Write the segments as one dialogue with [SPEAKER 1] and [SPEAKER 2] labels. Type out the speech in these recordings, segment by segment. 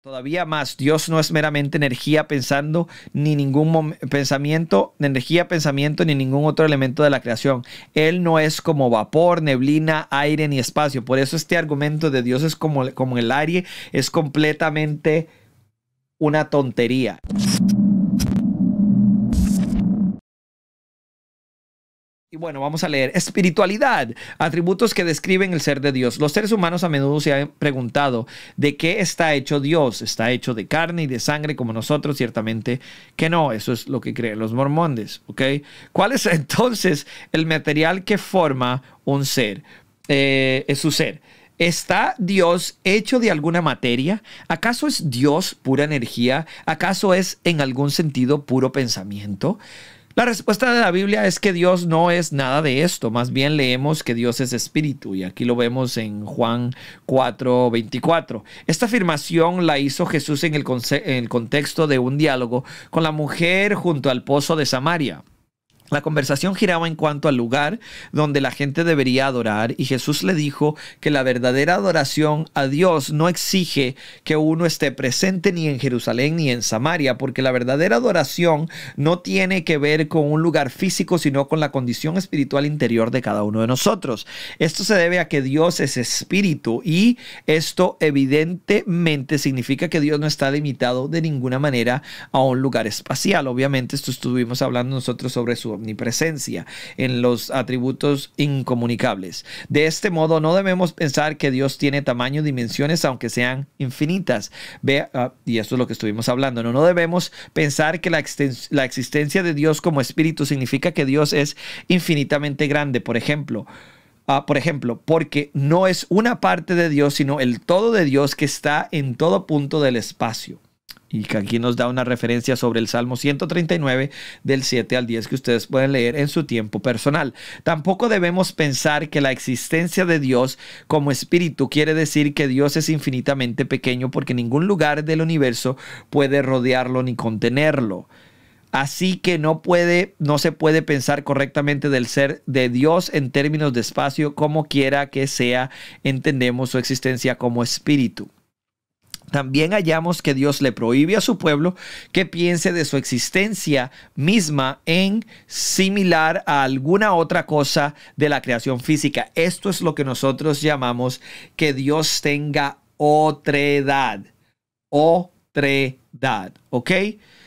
[SPEAKER 1] Todavía más, Dios no es meramente energía pensando, ni ningún pensamiento, energía, pensamiento, ni ningún otro elemento de la creación. Él no es como vapor, neblina, aire, ni espacio. Por eso este argumento de Dios es como el aire, es completamente una tontería. Y bueno, vamos a leer. Espiritualidad, atributos que describen el ser de Dios. Los seres humanos a menudo se han preguntado ¿de qué está hecho Dios? ¿Está hecho de carne y de sangre como nosotros? Ciertamente que no. Eso es lo que creen los mormones, ¿ok? ¿Cuál es entonces el material que forma un ser? Es su ser. ¿Está Dios hecho de alguna materia? ¿Acaso es Dios pura energía? ¿Acaso es en algún sentido puro pensamiento? La respuesta de la Biblia es que Dios no es nada de esto. Más bien leemos que Dios es espíritu. Y aquí lo vemos en Juan 4:24. Esta afirmación la hizo Jesús en el contexto de un diálogo con la mujer junto al pozo de Samaria. La conversación giraba en cuanto al lugar donde la gente debería adorar, y Jesús le dijo que la verdadera adoración a Dios no exige que uno esté presente ni en Jerusalén ni en Samaria, porque la verdadera adoración no tiene que ver con un lugar físico, sino con la condición espiritual interior de cada uno de nosotros. Esto se debe a que Dios es espíritu, y esto evidentemente significa que Dios no está limitado de ninguna manera a un lugar espacial. Obviamente esto estuvimos hablando nosotros sobre su omnipresencia en los atributos incomunicables. De este modo, no debemos pensar que Dios tiene tamaño y dimensiones, aunque sean infinitas. Y esto es lo que estuvimos hablando. No debemos pensar que la existencia de Dios como espíritu significa que Dios es infinitamente grande. Por ejemplo, porque no es una parte de Dios, sino el todo de Dios que está en todo punto del espacio. Y que aquí nos da una referencia sobre el Salmo 139 del 7 al 10 que ustedes pueden leer en su tiempo personal. Tampoco debemos pensar que la existencia de Dios como espíritu quiere decir que Dios es infinitamente pequeño, porque ningún lugar del universo puede rodearlo ni contenerlo. Así que no se puede pensar correctamente del ser de Dios en términos de espacio. Como quiera que sea, entendemos su existencia como espíritu. También hallamos que Dios le prohíbe a su pueblo que piense de su existencia misma en similar a alguna otra cosa de la creación física. Esto es lo que nosotros llamamos que Dios tenga otredad. Otredad, ¿ok?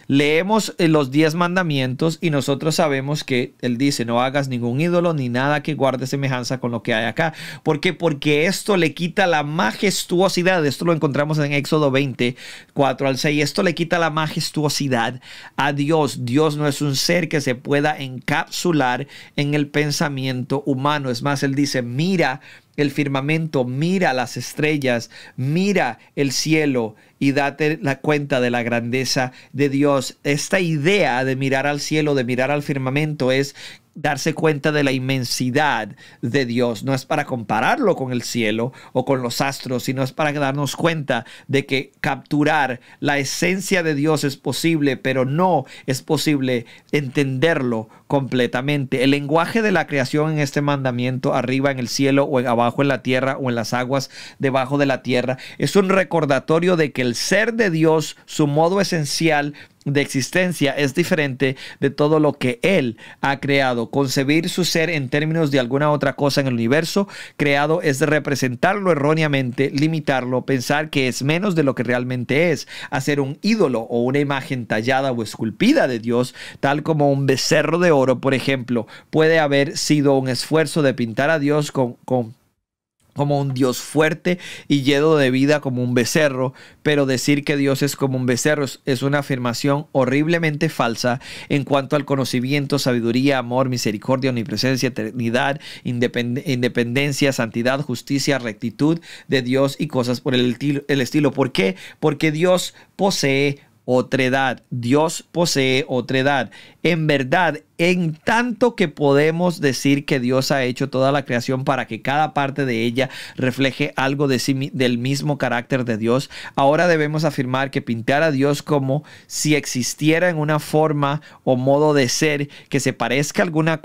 [SPEAKER 1] Leemos los 10 mandamientos y nosotros sabemos que Él dice: no hagas ningún ídolo ni nada que guarde semejanza con lo que hay acá. ¿Por qué? Porque esto le quita la majestuosidad. Esto lo encontramos en Éxodo 20, 4 al 6. Esto le quita la majestuosidad a Dios. Dios no es un ser que se pueda encapsular en el pensamiento humano. Es más, Él dice: mira el firmamento, mira las estrellas, mira el cielo y date la cuenta de la grandeza de Dios. Esta idea de mirar al cielo, de mirar al firmamento, es darse cuenta de la inmensidad de Dios. No es para compararlo con el cielo o con los astros, sino es para darnos cuenta de que capturar la esencia de Dios es posible, pero no es posible entenderlo completamente. El lenguaje de la creación en este mandamiento, arriba en el cielo o abajo en la tierra o en las aguas debajo de la tierra, es un recordatorio de que el ser de Dios, su modo esencial de existencia, es diferente de todo lo que Él ha creado. Concebir su ser en términos de alguna otra cosa en el universo creado es de representarlo erróneamente, limitarlo, pensar que es menos de lo que realmente es, hacer un ídolo o una imagen tallada o esculpida de Dios, tal como un becerro de oro, por ejemplo. Puede haber sido un esfuerzo de pintar a Dios como un Dios fuerte y lleno de vida como un becerro, pero decir que Dios es como un becerro es una afirmación horriblemente falsa en cuanto al conocimiento, sabiduría, amor, misericordia, omnipresencia, eternidad, independencia, santidad, justicia, rectitud de Dios y cosas por el estilo. ¿Por qué? Porque Dios posee otredad. Dios posee otredad. En verdad, en tanto que podemos decir que Dios ha hecho toda la creación para que cada parte de ella refleje algo de sí, del mismo carácter de Dios, ahora debemos afirmar que pintar a Dios como si existiera en una forma o modo de ser que se parezca a alguna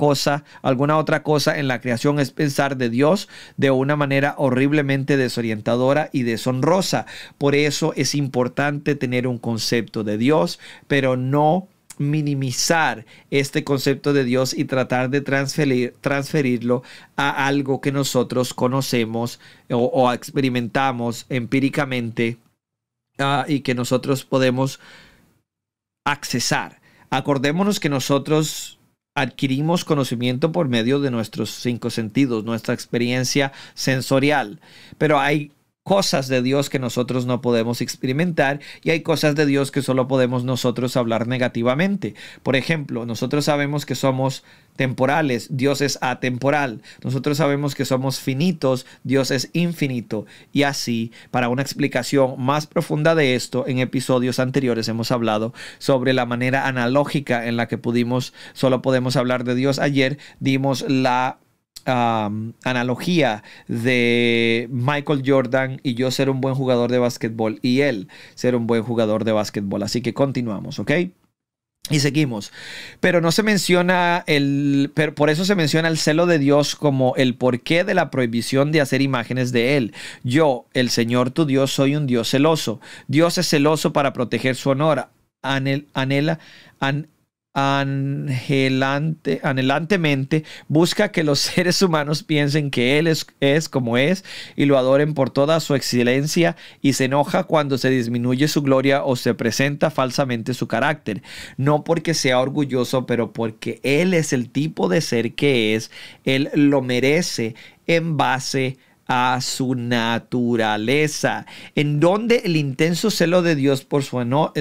[SPEAKER 1] otra cosa en la creación es pensar de Dios de una manera horriblemente desorientadora y deshonrosa. Por eso es importante tener un concepto de Dios, pero no minimizar este concepto de Dios y tratar de transferirlo a algo que nosotros conocemos o experimentamos empíricamente y que nosotros podemos accesar. Acordémonos que nosotros adquirimos conocimiento por medio de nuestros 5 sentidos, nuestra experiencia sensorial, pero hay cosas de Dios que nosotros no podemos experimentar y hay cosas de Dios que solo podemos nosotros hablar negativamente. Por ejemplo, nosotros sabemos que somos temporales, Dios es atemporal. Nosotros sabemos que somos finitos, Dios es infinito. Y así, para una explicación más profunda de esto, en episodios anteriores hemos hablado sobre la manera analógica en la que solo podemos hablar de Dios. Ayer dimos la analogía de Michael Jordan y yo ser un buen jugador de básquetbol y él ser un buen jugador de básquetbol. Así que continuamos, ¿ok? Y seguimos. Pero no se menciona por eso se menciona el celo de Dios como el porqué de la prohibición de hacer imágenes de Él. Yo, el Señor tu Dios, soy un Dios celoso. Dios es celoso para proteger su honor. Anhelantemente busca que los seres humanos piensen que Él es como es y lo adoren por toda su excelencia, y se enoja cuando se disminuye su gloria o se presenta falsamente su carácter, no porque sea orgulloso, pero porque Él es el tipo de ser que es. Él lo merece en base a su naturaleza, en donde el intenso celo de Dios por su honor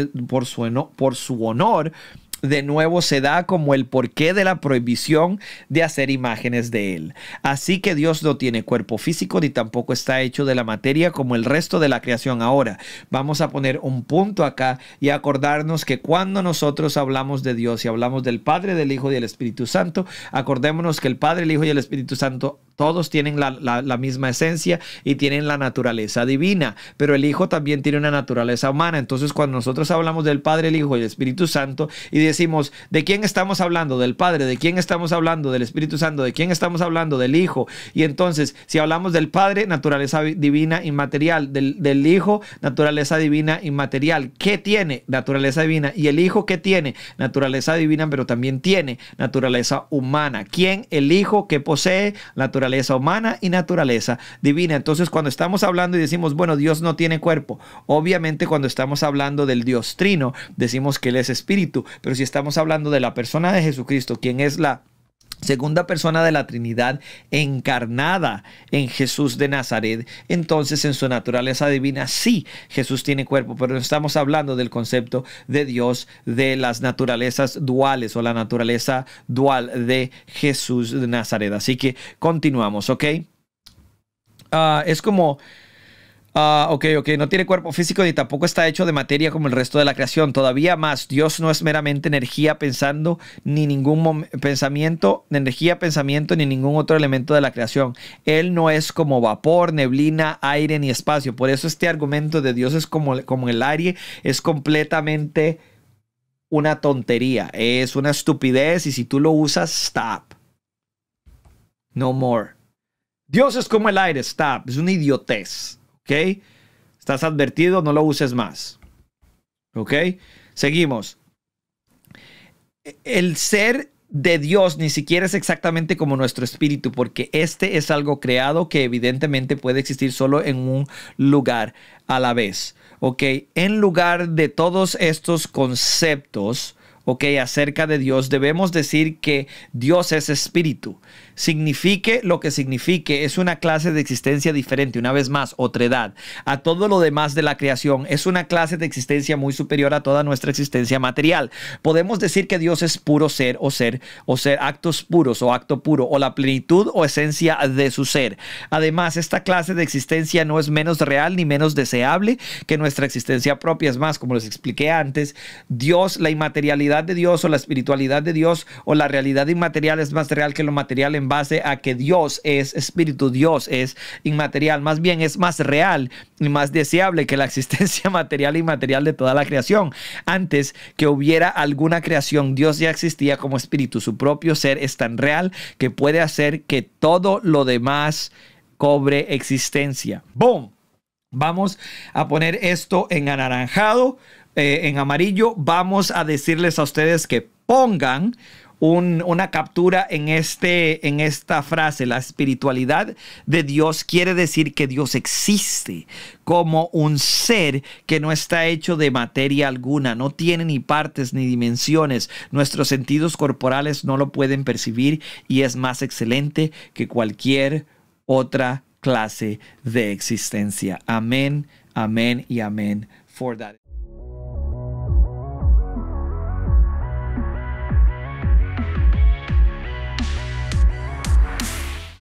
[SPEAKER 1] de nuevo se da como el porqué de la prohibición de hacer imágenes de Él. Así que Dios no tiene cuerpo físico ni tampoco está hecho de la materia como el resto de la creación. Ahora vamos a poner un punto acá y acordarnos que cuando nosotros hablamos de Dios y hablamos del Padre, del Hijo y del Espíritu Santo, acordémonos que el Padre, el Hijo y el Espíritu Santo todos tienen la misma esencia y tienen la naturaleza divina, pero el Hijo también tiene una naturaleza humana. Entonces, cuando nosotros hablamos del Padre, el Hijo y el Espíritu Santo y decimos, ¿de quién estamos hablando? Del Padre. ¿De quién estamos hablando? Del Espíritu Santo. ¿De quién estamos hablando? Del Hijo. Y entonces, si hablamos del Padre, naturaleza divina inmaterial, del Hijo, naturaleza divina inmaterial. ¿Qué tiene? Naturaleza divina. ¿Y el Hijo qué tiene? Naturaleza divina, pero también tiene naturaleza humana. ¿Quién? El Hijo, que posee naturaleza humana y naturaleza divina. Entonces, cuando estamos hablando y decimos, bueno, Dios no tiene cuerpo, obviamente cuando estamos hablando del Dios Trino, decimos que Él es espíritu, pero si estamos hablando de la persona de Jesucristo, quien es la segunda persona de la Trinidad encarnada en Jesús de Nazaret, entonces en su naturaleza divina sí, Jesús tiene cuerpo, pero no estamos hablando del concepto de Dios, de las naturalezas duales o la naturaleza dual de Jesús de Nazaret. Así que continuamos, ¿ok? Es como... ok, no tiene cuerpo físico ni tampoco está hecho de materia como el resto de la creación. Todavía más, Dios no es meramente energía, ni ningún pensamiento, ni ningún otro elemento de la creación. Él no es como vapor, neblina, aire ni espacio. Por eso este argumento de Dios es como el aire, es completamente una tontería, es una estupidez, y si tú lo usas, stop. No more. Dios es como el aire, stop. Es una idiotez. ¿Ok? Estás advertido, no lo uses más. ¿Ok? Seguimos. El ser de Dios ni siquiera es exactamente como nuestro espíritu, porque este es algo creado que evidentemente puede existir solo en un lugar a la vez. ¿Ok? En lugar de todos estos conceptos, ¿ok?, acerca de Dios, debemos decir que Dios es espíritu. Signifique lo que signifique, es una clase de existencia diferente, una vez más, otredad, a todo lo demás de la creación. Es una clase de existencia muy superior a toda nuestra existencia material. Podemos decir que Dios es puro ser o ser actos puros o acto puro, o la plenitud o esencia de su ser. Además, esta clase de existencia no es menos real ni menos deseable que nuestra existencia propia. Es más, como les expliqué antes, Dios, la inmaterialidad divinidad de Dios o la espiritualidad de Dios o la realidad inmaterial es más real que lo material en base a que Dios es espíritu, Dios es inmaterial. Más bien es más real y más deseable que la existencia material e inmaterial de toda la creación. Antes que hubiera alguna creación, Dios ya existía como espíritu. Su propio ser es tan real que puede hacer que todo lo demás cobre existencia. ¡Boom! Vamos a poner esto en anaranjado, en amarillo. Vamos a decirles a ustedes que pongan una captura en esta frase. La espiritualidad de Dios quiere decir que Dios existe como un ser que no está hecho de materia alguna, no tiene ni partes ni dimensiones. Nuestros sentidos corporales no lo pueden percibir y es más excelente que cualquier otra clase de existencia. Amén, amén y amén. For that.